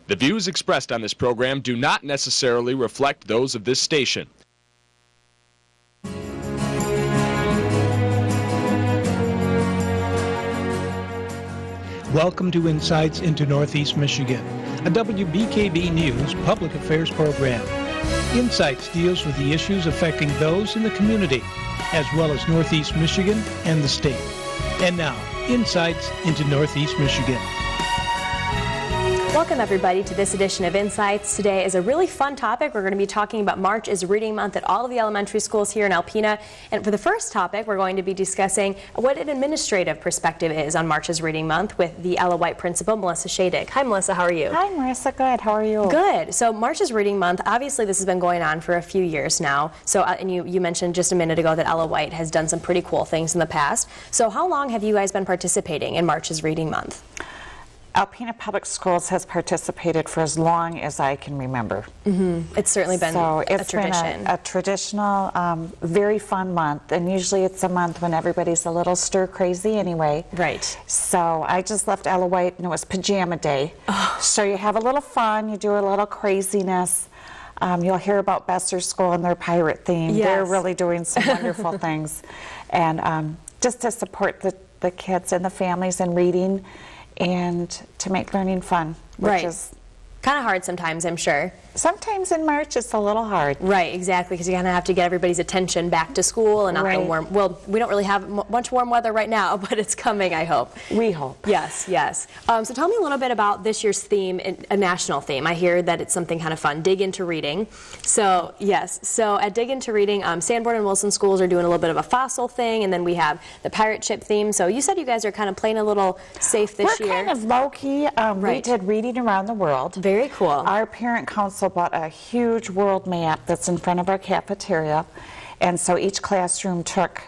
The views expressed on this program do not necessarily reflect those of this station. Welcome to Insights into Northeast Michigan, a WBKB News public affairs program. Insights deals with the issues affecting those in the community, as well as Northeast Michigan and the state. And now, Insights into Northeast Michigan. Welcome everybody to this edition of Insights. Today is a really fun topic. We're going to be talking about March is Reading Month at all of the elementary schools here in Alpena. And for the first topic, we're going to be discussing what an administrative perspective is on March is Reading Month with the Ella White principal, Melissa Shadig. Hi Melissa, how are you? Hi Marissa, good. How are you? Good. So March is Reading Month. Obviously this has been going on for a few years now. So and you mentioned just a minute ago that Ella White has done some pretty cool things in the past. So how long have you guys been participating in March is Reading Month? Alpena Public Schools has participated for as long as I can remember. It's certainly been a tradition. Been a traditional, very fun month, and usually it's a month when everybody's a little stir crazy anyway. Right. So I just left Ella White and it was pajama day. So you have a little fun, you do a little craziness. You'll hear about Besser School and their pirate theme. Yes. They're really doing some wonderful things. And just to support the kids and the families in reading, and to make learning fun, which is kind of hard sometimes, I'm sure. Sometimes in March it's a little hard. Right, exactly, because you kind of have to get everybody's attention back to school and not the warm. Well, we don't really have much warm weather right now, but it's coming, I hope. We hope. Yes, yes. So tell me a little bit about this year's theme, a national theme. I hear that it's something kind of fun, Dig Into Reading. So, yes, so at Dig Into Reading, Sanborn and Wilson schools are doing a little bit of a fossil thing, and then we have the pirate ship theme. So you said you guys are kind of playing a little safe this year. We're kind of low-key. We did Reading Around the World. Very cool. Our parent council bought a huge world map that's in front of our cafeteria, and so each classroom took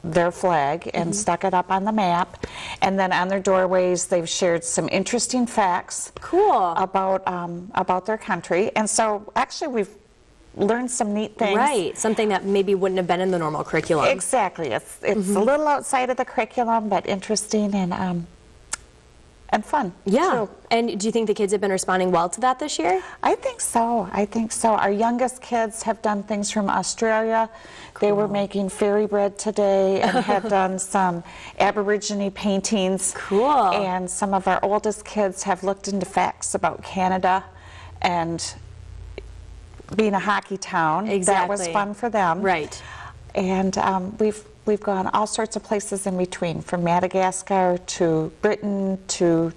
their flag and stuck it up on the map, and then on their doorways they've shared some interesting facts about their country. And so actually we've learned some neat things. Right, something that maybe wouldn't have been in the normal curriculum. Exactly. It's a little outside of the curriculum, but interesting and fun. Yeah. too. And do you think the kids have been responding well to that this year? I think so. I think so. Our youngest kids have done things from Australia. Cool. They were making fairy bread today and had done some Aborigine paintings. Cool. And some of our oldest kids have looked into facts about Canada and being a hockey town. Exactly. That was fun for them. Right. And we've gone all sorts of places in between, from Madagascar to Britain to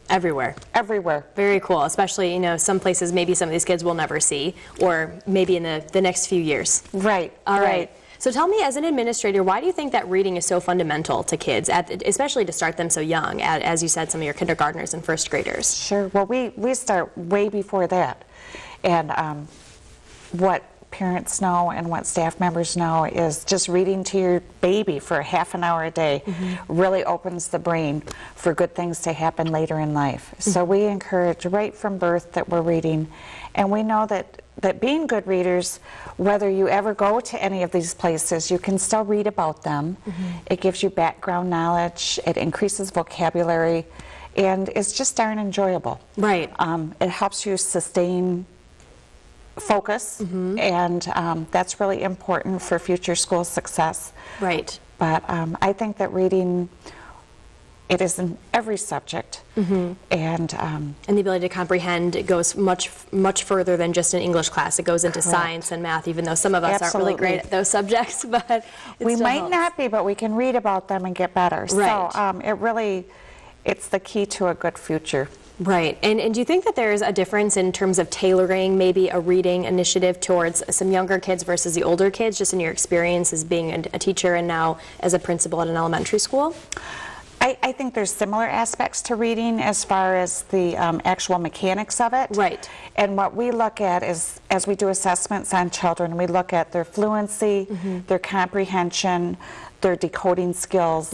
everywhere. Everywhere. Very cool, especially, you know, some places maybe some of these kids will never see, or maybe in the next few years. Right. All right. So tell me, as an administrator, why do you think that reading is so fundamental to kids, especially to start them so young, as you said, some of your kindergartners and first graders? Sure. Well, we start way before that. And what parents know and what staff members know is just reading to your baby for a half an hour a day really opens the brain for good things to happen later in life. So we encourage right from birth that we're reading, and we know that being good readers, whether you ever go to any of these places, you can still read about them. It gives you background knowledge, it increases vocabulary, and it's just darn enjoyable. Right. It helps you sustain focus, and that's really important for future school success. Right. But I think that reading, it is in every subject, and the ability to comprehend, it goes much further than just an English class. It goes into science and math, even though some of us aren't really great at those subjects, but we might not be, but we can read about them and get better. Right. So it's the key to a good future. Right. And do you think that there's a difference in terms of tailoring maybe a reading initiative towards some younger kids versus the older kids, just in your experience as being a teacher and now as a principal at an elementary school? I think there's similar aspects to reading as far as the actual mechanics of it. Right. And what we look at is, as we do assessments on children, we look at their fluency, their comprehension, their decoding skills,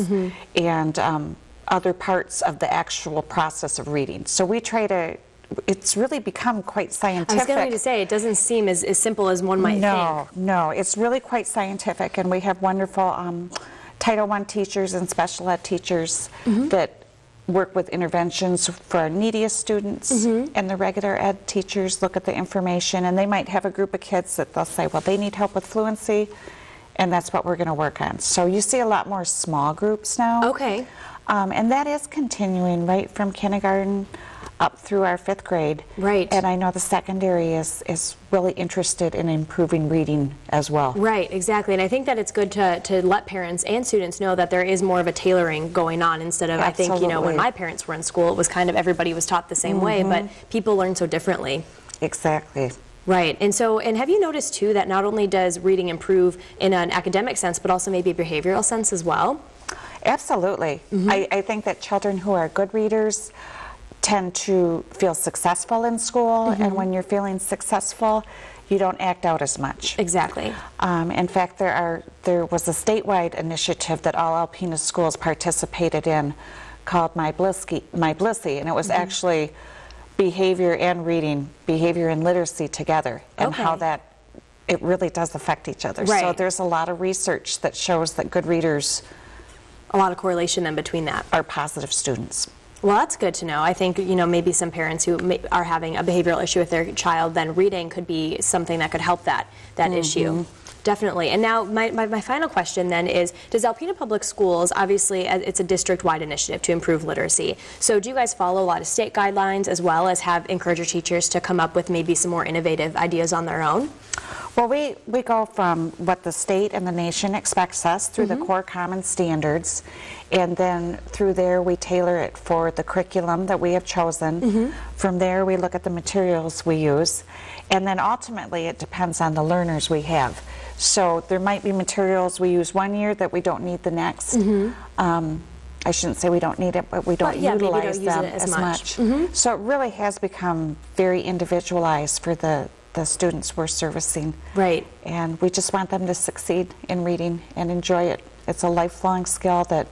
and other parts of the actual process of reading. So we try to, it's really become quite scientific. I was going to say, it doesn't seem as simple as one might think. No, it's really quite scientific, and we have wonderful Title I teachers and special ed teachers that work with interventions for our neediest students, and the regular ed teachers look at the information, and they might have a group of kids that they'll say, well, they need help with fluency, and that's what we're going to work on. So you see a lot more small groups now. Okay. And that is continuing right from kindergarten up through our 5th grade. Right. And I know the secondary is really interested in improving reading as well. Right, exactly. And I think that it's good to let parents and students know that there is more of a tailoring going on instead of, I think, you know, when Absolutely. my parents were in school, it was kind of everybody was taught the same way, but people learn so differently. Exactly. Right. And so, and have you noticed too that not only does reading improve in an academic sense, but also maybe a behavioral sense as well? Absolutely. I think that children who are good readers tend to feel successful in school, and when you're feeling successful, you don't act out as much. Exactly. In fact, there was a statewide initiative that all Alpena schools participated in called My Blissy, and it was actually behavior and reading, behavior and literacy together, and how Okay. that it really does affect each other. So Right. there's a lot of research that shows that good readers A lot of correlation then between that. are positive students. Well, that's good to know. I think, you know, maybe some parents who are having a behavioral issue with their child, then reading could be something that could help that issue. Definitely. And now my final question then is, does Alpena Public Schools, obviously it's a district-wide initiative to improve literacy, so do you guys follow a lot of state guidelines as well as encourage your teachers to come up with maybe some more innovative ideas on their own? Well, we go from what the state and the nation expects us through the core common standards, and then through there we tailor it for the curriculum that we have chosen. From there we look at the materials we use, and then ultimately it depends on the learners we have. So there might be materials we use one year that we don't need the next. I shouldn't say we don't need it, but we don't yeah, maybe don't utilize use them it as as much. So it really has become very individualized for the students we're servicing. Right. And we just want them to succeed in reading and enjoy it. It's a lifelong skill that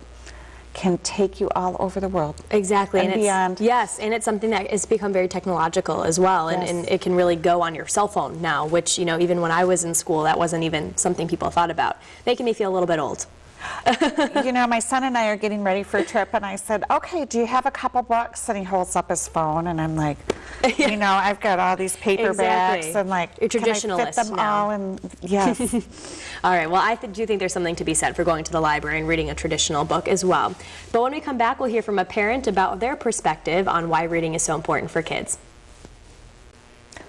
can take you all over the world. Exactly. And beyond. Yes, and it's something that has become very technological as well, Yes. and it can really go on your cell phone now, which, you know, even when I was in school, that wasn't even something people thought about. Making me feel a little bit old. You know, my son and I are getting ready for a trip, and I said, okay, do you have a couple books? And he holds up his phone, and I'm like, you know, I've got all these paperbacks, Exactly. and like, You're can I fit traditionalist them now. all? And yes. All right, well, I do think there's something to be said for going to the library and reading a traditional book as well. But when we come back, we'll hear from a parent about their perspective on why reading is so important for kids.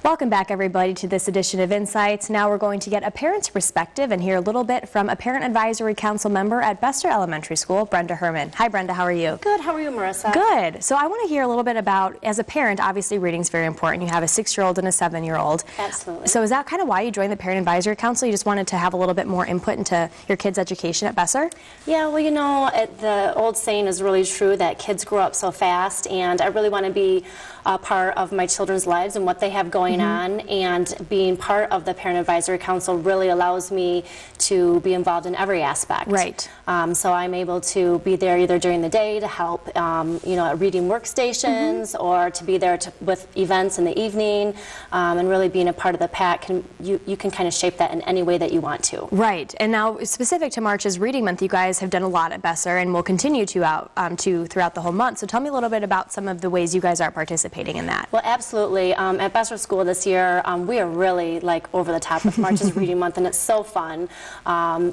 Welcome back, everybody, to this edition of Insights. Now we're going to get a parent's perspective and hear a little bit from a Parent Advisory Council member at Besser Elementary School, Brenda Herman. Hi, Brenda. How are you? Good. How are you, Marissa? Good. So I want to hear a little bit about, as a parent, obviously reading is very important. You have a 6-year-old and a 7-year-old. Absolutely. So is that kind of why you joined the Parent Advisory Council? You just wanted to have a little bit more input into your kids' education at Besser? Yeah, well, you know, the old saying is really true that kids grow up so fast, and I really want to be a part of my children's lives and what they have going on, and being part of the Parent Advisory Council really allows me to be involved in every aspect. Right. So I'm able to be there either during the day to help, you know, at reading workstations, or to be there with events in the evening, and really being a part of the pack. You can kind of shape that in any way that you want to. Right. And now, specific to March's Reading Month, you guys have done a lot at Besser and will continue to throughout the whole month. So tell me a little bit about some of the ways you guys are participating in that. Well, absolutely. At Besser School this year, we are really like over the top with March's Reading Month, and it's so fun.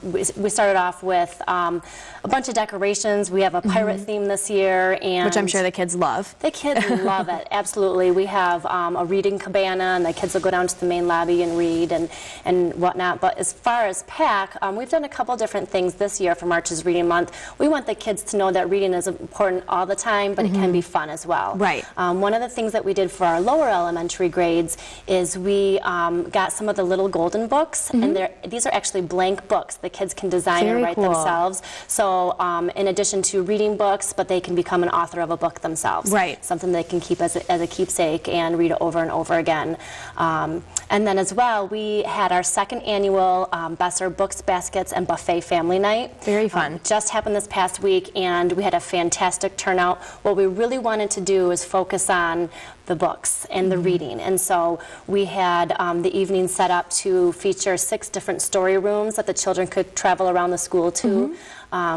We started off with a bunch of decorations. We have a pirate theme this year, and Which I'm sure the kids love. the kids love it. Absolutely. We have a reading cabana, and the kids will go down to the main lobby and read and whatnot. But as far as PAC, we've done a couple different things this year for March's Reading Month. We want the kids to know that reading is important all the time, but it can be fun as well. Right. One of the things that we did for our lower elementary grades is we got some of the little golden books, and these are actually blank books. The kids can design Very and write cool. themselves. So in addition to reading books, but they can become an author of a book themselves. Right. Something they can keep as a keepsake and read it over and over again. And then as well, we had our second annual Besser Books, Baskets, and Buffet Family Night. Very fun. Just happened this past week, and we had a fantastic turnout. What we really wanted to do is focus on the books and the reading. And so we had the evening set up to feature 6 different story rooms that the children could travel around the school to.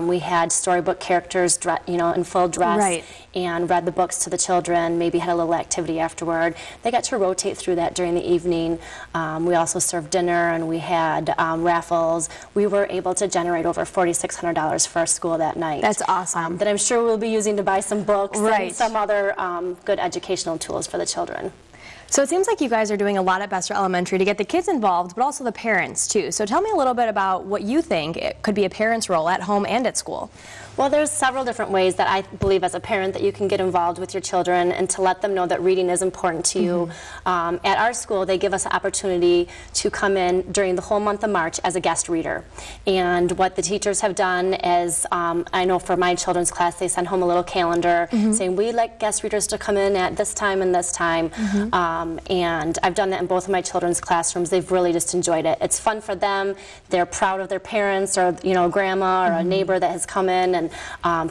We had storybook characters, in full dress. Right. And read the books to the children, maybe had a little activity afterward. They got to rotate through that during the evening. We also served dinner, and we had raffles. We were able to generate over $4,600 for our school that night. That's awesome. That I'm sure we'll be using to buy some books Right. and some other good educational tools for the children. So it seems like you guys are doing a lot at Besser Elementary to get the kids involved, but also the parents too. So tell me a little bit about what you think it could be a parent's role at home and at school. Well, there's several different ways that I believe as a parent that you can get involved with your children and to let them know that reading is important to you. At our school, they give us an opportunity to come in during the whole month of March as a guest reader. And what the teachers have done is, I know for my children's class, they send home a little calendar saying, we'd like guest readers to come in at this time and this time. And I've done that in both of my children's classrooms. They've really just enjoyed it. It's fun for them. They're proud of their parents or, grandma or a neighbor that has come in and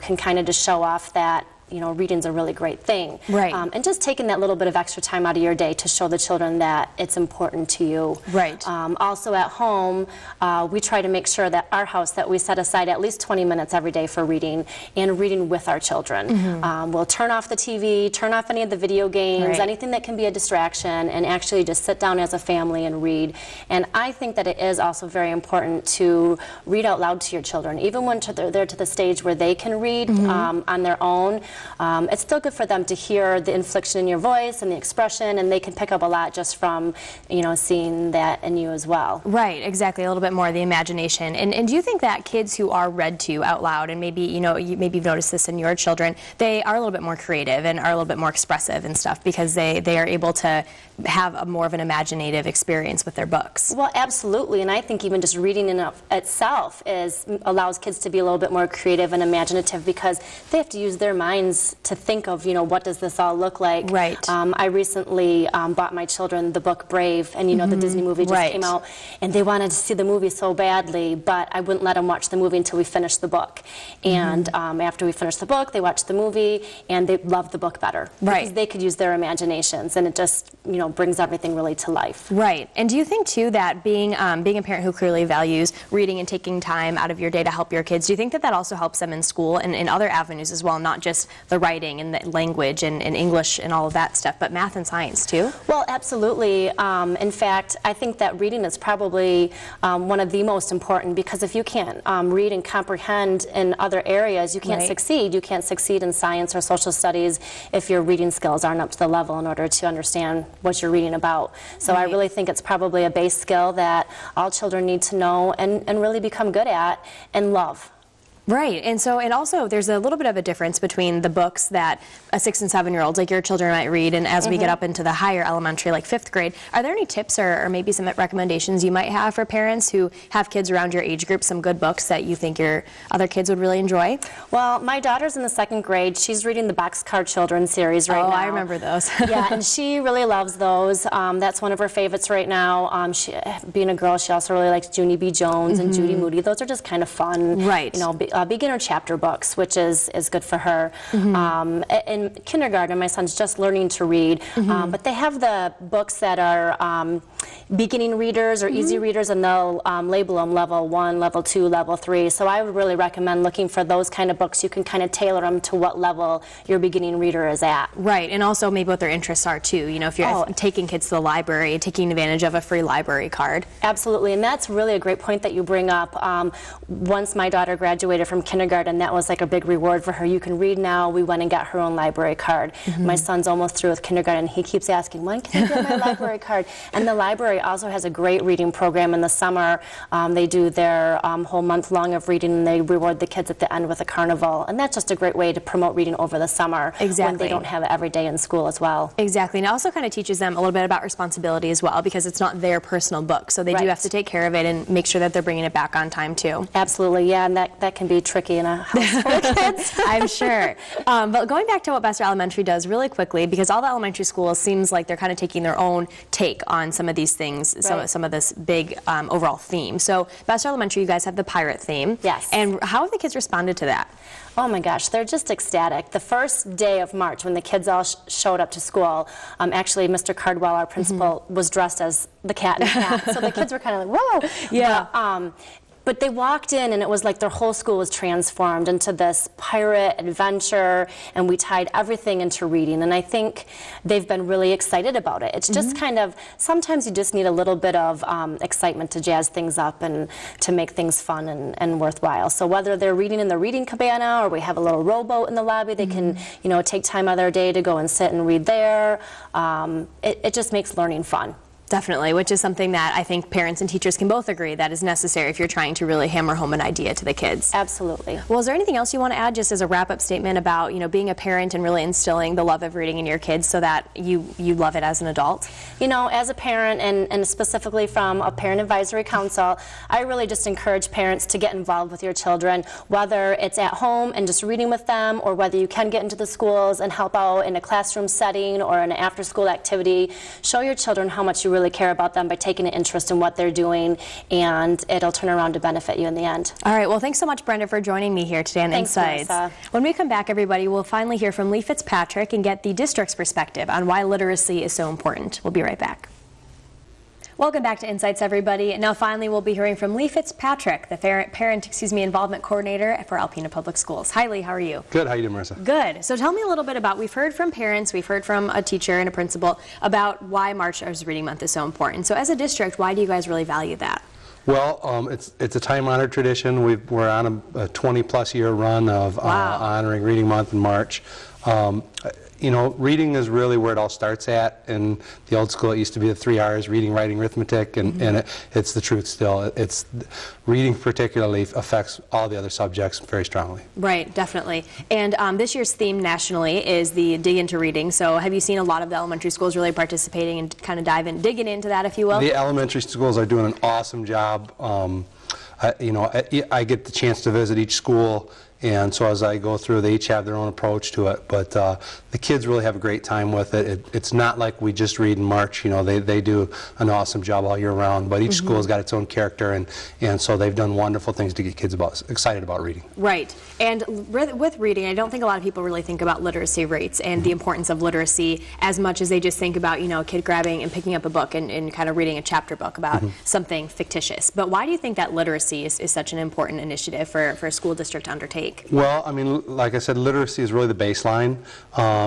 can kind of just show off that reading's a really great thing. Right. And just taking that little bit of extra time out of your day to show the children that it's important to you. Right. Also at home, we try to make sure that our house, that we set aside at least 20 minutes every day for reading and reading with our children. We'll turn off the TV, turn off any of the video games, Right. anything that can be a distraction, and actually just sit down as a family and read. And I think that it is also very important to read out loud to your children, even when they're to the stage where they can read on their own. It's still good for them to hear the inflection in your voice and the expression, and they can pick up a lot just from, seeing that in you as well. Right, exactly, a little bit more of the imagination. And do you think that kids who are read to out loud, and maybe, maybe you've noticed this in your children, they are a little bit more creative and are a little bit more expressive and stuff because they are able to have a more of an imaginative experience with their books? Well, absolutely, and I think even just reading in itself allows kids to be a little bit more creative and imaginative because they have to use their minds to think of, what does this all look like? Right. I recently bought my children the book Brave, and the Disney movie just Right. came out, and they wanted to see the movie so badly, but I wouldn't let them watch the movie until we finished the book. And after we finished the book, they watched the movie, and they loved the book better. Right. Because they could use their imaginations, and it just, brings everything really to life. Right. And do you think, too, that being a parent who clearly values reading and taking time out of your day to help your kids, do you think that also helps them in school and in other avenues as well, not just the writing and the language and English and all of that stuff, but math and science, too? Well, absolutely. In fact, I think that reading is probably one of the most important because if you can't read and comprehend in other areas, you can't Right. succeed. You can't succeed in science or social studies if your reading skills aren't up to the level in order to understand what you're reading about. So I Right. really think it's probably a base skill that all children need to know and really become good at and love. Right, and also there's a little bit of a difference between the books that a 6- and 7-year-olds like your children might read, and as we get up into the higher elementary, like 5th grade, are there any tips or maybe some recommendations you might have for parents who have kids around your age group, some good books that you think your other kids would really enjoy? Well, my daughter's in the 2nd grade. She's reading the Boxcar Children series right now. I remember those. Yeah, and she really loves those. That's one of her favorites right now. Being a girl, she also really likes Junie B. Jones and Judy Moody. Those are just kind of fun. Right. Beginner chapter books, which is good for her. In kindergarten, my son's just learning to read, but they have the books that are beginning readers or easy readers, and they'll label them level 1, level 2, level 3. So I would really recommend looking for those kind of books. You can kind of tailor them to what level your beginning reader is at. Right, and also maybe what their interests are too. If you're taking kids to the library, taking advantage of a free library card. Absolutely, and that's really a great point that you bring up. Once my daughter graduated from kindergarten, that was like a big reward for her. You can read now. We went and got her own library card. My son's almost through with kindergarten. He keeps asking, when can I get my library card? And the library also has a great reading program in the summer. They do their whole month long of reading, and they reward the kids at the end with a carnival. And that's just a great way to promote reading over the summer when they don't have it every day in school as well. Exactly, and it also kind of teaches them a little bit about responsibility as well, because it's not their personal book, so they do have to take care of it and make sure that they're bringing it back on time too. Absolutely, yeah, and that can be tricky in a house full of kids. I'm sure. But going back to what Besser Elementary does really quickly, because all the elementary schools seems like they're kind of taking their own take on some of these things, some of this big overall theme. So Besser Elementary, you guys have the pirate theme. Yes. And how have the kids responded to that? Oh my gosh, they're just ecstatic. The first day of March, when the kids all showed up to school, actually Mr. Cardwell, our principal, was dressed as the cat in the hat. So the kids were kind of like, whoa. Yeah. But, But they walked in and it was like their whole school was transformed into this pirate adventure, and we tied everything into reading, and I think they've been really excited about it. It's just kind of, sometimes you just need a little bit of excitement to jazz things up and to make things fun and worthwhile. So whether they're reading in the reading cabana or we have a little rowboat in the lobby, they can, you know, take time out of their day to go and sit and read there. It just makes learning fun. Definitely, which is something that I think parents and teachers can both agree that is necessary if you're trying to really hammer home an idea to the kids. Absolutely. Well, is there anything else you want to add just as a wrap-up statement about, you know, being a parent and really instilling the love of reading in your kids so that you love it as an adult? You know, as a parent, and specifically from a parent advisory council, I really just encourage parents to get involved with your children, whether it's at home and just reading with them, or whether you can get into the schools and help out in a classroom setting or an after-school activity. Show your children how much you really care about them by taking an interest in what they're doing, and it'll turn around to benefit you in the end. All right, well, thanks so much, Brenda, for joining me here today on Thanks, Insights. Marissa. When we come back, everybody, we'll finally hear from Lee Fitzpatrick and get the district's perspective on why literacy is so important. We'll be right back. Welcome back to Insights, everybody. Now, finally, we'll be hearing from Lee Fitzpatrick, the parent involvement coordinator for Alpena Public Schools. Hi, Lee. How are you? Good. How you doing, Marissa? Good. So tell me a little bit about, we've heard from parents, we've heard from a teacher and a principal about why March as Reading Month is so important. So as a district, why do you guys really value that? Well, it's a time-honored tradition. We're on a 20-plus year run of honoring Reading Month in March. You know, reading is really where it all starts at. In the old school, it used to be the 3 R's: reading, writing, arithmetic, and it's the truth still. Reading particularly affects all the other subjects very strongly. Right, definitely. And this year's theme nationally is the Dig Into Reading. So have you seen a lot of the elementary schools really participating and kind of digging into that, if you will? The elementary schools are doing an awesome job. You know, I get the chance to visit each school, and so as I go through, they each have their own approach to it. But the kids really have a great time with it. It's not like we just read in March. You know, they do an awesome job all year round. But each school's got its own character, and so they've done wonderful things to get kids excited about reading. Right. And with reading, I don't think a lot of people really think about literacy rates and the importance of literacy as much as they just think about, you know, a kid grabbing and picking up a book and kind of reading a chapter book about something fictitious. But why do you think that literacy is such an important initiative for a school district to undertake? Well, I mean, like I said, literacy is really the baseline.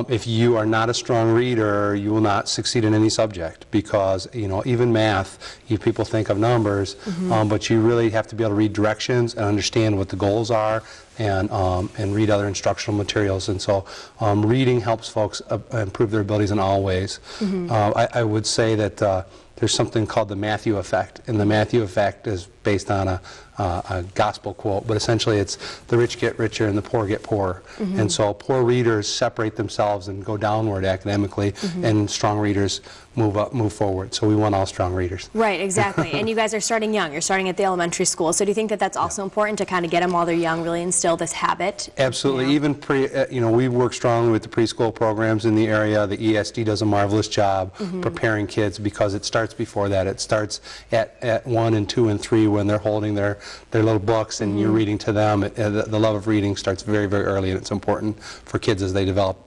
If you are not a strong reader, you will not succeed in any subject, because, you know, even math, people think of numbers, but you really have to be able to read directions and understand what the goals are, and read other instructional materials. And so reading helps folks improve their abilities in all ways. I would say that there's something called the Matthew effect, and the Matthew effect is based on a gospel quote, but essentially it's the rich get richer and the poor get poorer. And so poor readers separate themselves and go downward academically, and strong readers move forward. So we want all strong readers. Right, exactly. And you guys are starting young. You're starting at the elementary school. So do you think that that's also important to kind of get them while they're young, really instill this habit? Absolutely. You know? Even you know, we work strongly with the preschool programs in the area. The ESD does a marvelous job preparing kids, because it starts before that. It starts at 1 and 2 and 3 when they're holding their little books and you're reading to them. The love of reading starts very, very early, and it's important for kids as they develop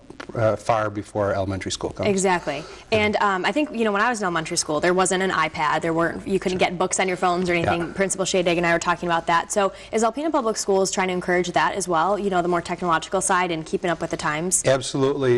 far before elementary school comes. Exactly. And I think, you know, when I was in elementary school, there wasn't an iPad. You couldn't get books on your phones or anything. Yeah. Principal Shadig and I were talking about that. So is Alpena Public Schools trying to encourage that as well, you know, the more technological side and keeping up with the times? Absolutely.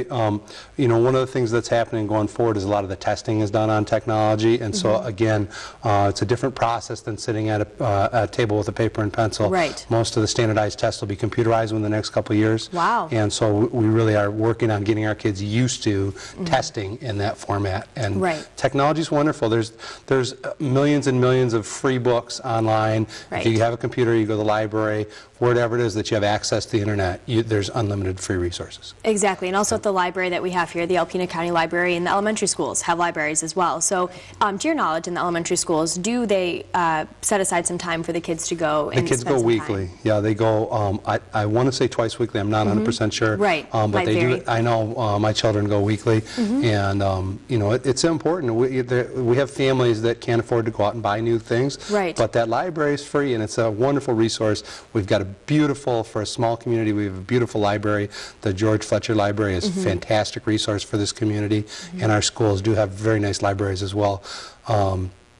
You know, one of the things that's happening going forward is a lot of the testing is done on technology, and so again, it's a different process than sitting at a table with a paper and pencil. Right. Most of the standardized tests will be computerized within the next couple of years. Wow. And so we really are working on getting our kids used to testing in that format. And technology is wonderful. There's millions and millions of free books online. Right. If you have a computer, you go to the library, whatever it is that you have access to the internet, there's unlimited free resources. Exactly. And also at the library that we have here, the Alpena County Library, and the elementary schools have libraries as well. So to your knowledge, in the elementary schools, do they set aside some time for the kids to go and The kids go weekly. Yeah, they go, I want to say twice weekly. I'm not 100% sure. Right. But they do. I know my children go weekly, and you know, it's important. We have families that can't afford to go out and buy new things. Right. But that library is free, and it's a wonderful resource. We've got a beautiful, for a small community, we have a beautiful library. The George Fletcher Library is a fantastic resource for this community, and our schools do have very nice libraries as well.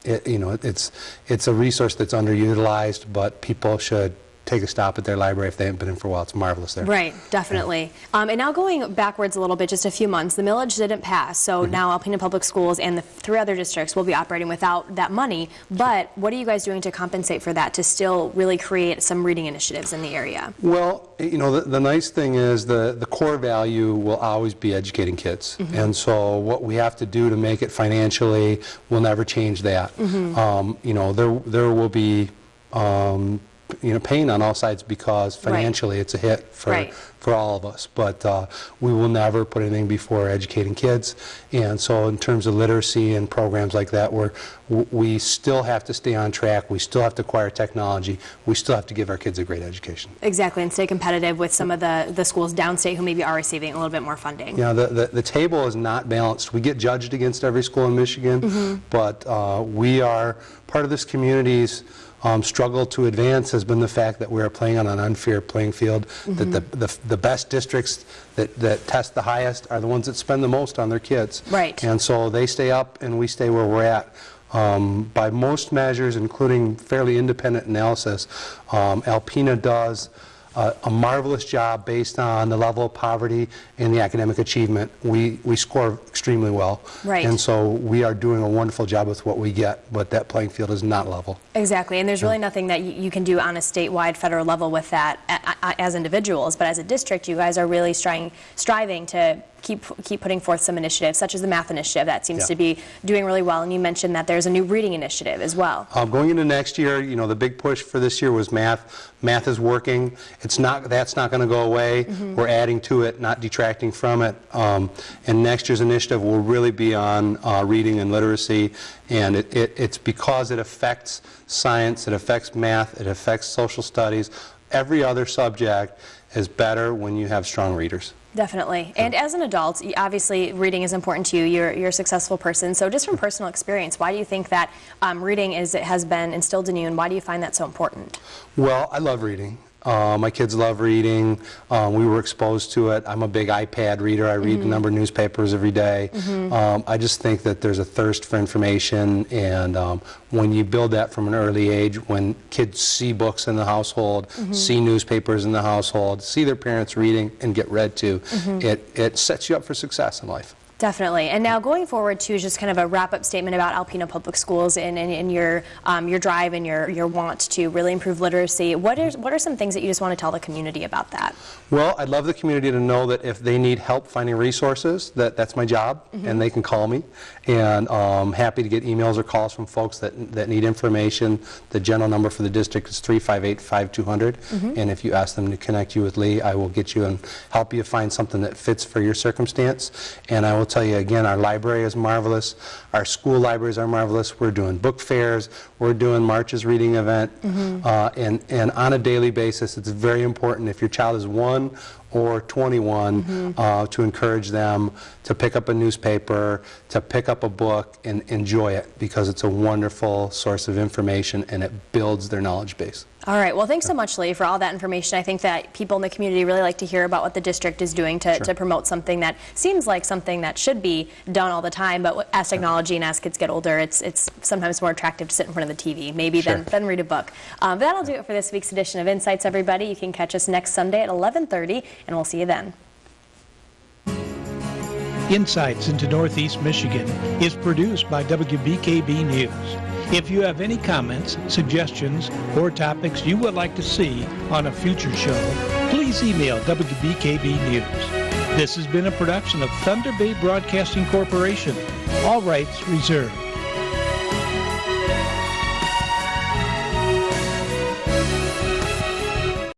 it's a resource that's underutilized, but people should take a stop at their library if they haven't been in for a while. It's marvelous there. Right, definitely. And now going backwards a little bit, just a few months, the millage didn't pass, so now Alpena Public Schools and the 3 other districts will be operating without that money, but what are you guys doing to compensate for that, to still really create some reading initiatives in the area? Well, the nice thing is the core value will always be educating kids. And so what we have to do to make it financially will never change that. There will be pain on all sides because financially it's a hit for all of us. But we will never put anything before educating kids. And so in terms of literacy and programs like that, we still have to stay on track. We still have to acquire technology. We still have to give our kids a great education. Exactly, and stay competitive with some of the schools downstate who maybe are receiving a little bit more funding. Yeah, the table is not balanced. We get judged against every school in Michigan, but we are part of this community's struggle to advance has been the fact that we are playing on an unfair playing field, that the best districts that test the highest are the ones that spend the most on their kids. Right. And so they stay up and we stay where we're at. By most measures, including fairly independent analysis, Alpena does a marvelous job based on the level of poverty and the academic achievement. We score extremely well. Right. And so we are doing a wonderful job with what we get, but that playing field is not level. Exactly, and there's really nothing that you can do on a statewide, federal level with that as individuals, but as a district, you guys are really striving to keep putting forth some initiatives, such as the math initiative that seems to be doing really well, and you mentioned that there's a new reading initiative as well. Going into next year, the big push for this year was math. Math is working. That's not going to go away. We're adding to it, not detracting from it. And next year's initiative will really be on reading and literacy, and it's because it affects science, it affects math, it affects social studies. Every other subject is better when you have strong readers. Definitely. And as an adult, obviously reading is important to you. You're a successful person. So just from personal experience, why do you think that reading has been instilled in you, and why do you find that so important? Well, I love reading. My kids love reading. We were exposed to it. I'm a big iPad reader. I read a number of newspapers every day. I just think that there's a thirst for information, and when you build that from an early age, when kids see books in the household, see newspapers in the household, see their parents reading and get read to, it sets you up for success in life. Definitely. And now going forward to just kind of a wrap-up statement about Alpena Public Schools and your drive and your want to really improve literacy. What are some things that you just want to tell the community about that? Well, I'd love the community to know that if they need help finding resources, that's my job, and they can call me. And I'm happy to get emails or calls from folks that need information. The general number for the district is 358-5200. And if you ask them to connect you with Lee, I will get you and help you find something that fits for your circumstance. And I will tell you again, our library is marvelous. Our school libraries are marvelous. We're doing book fairs. We're doing March's reading event. And on a daily basis, it's very important if your child is 1 or 21 to encourage them to pick up a newspaper, to pick up a book and enjoy it, because it's a wonderful source of information and it builds their knowledge base. All right. Well, thanks so much, Lee, for all that information. I think that people in the community really like to hear about what the district is doing to promote something that seems like something that should be done all the time, but as technology and as kids get older, it's sometimes more attractive to sit in front of the TV, maybe than read a book. But that'll do it for this week's edition of Insights, everybody. You can catch us next Sunday at 11:30, and we'll see you then. Insights into Northeast Michigan is produced by WBKB News. If you have any comments, suggestions, or topics you would like to see on a future show, please email WBKB News. This has been a production of Thunder Bay Broadcasting Corporation. All rights reserved.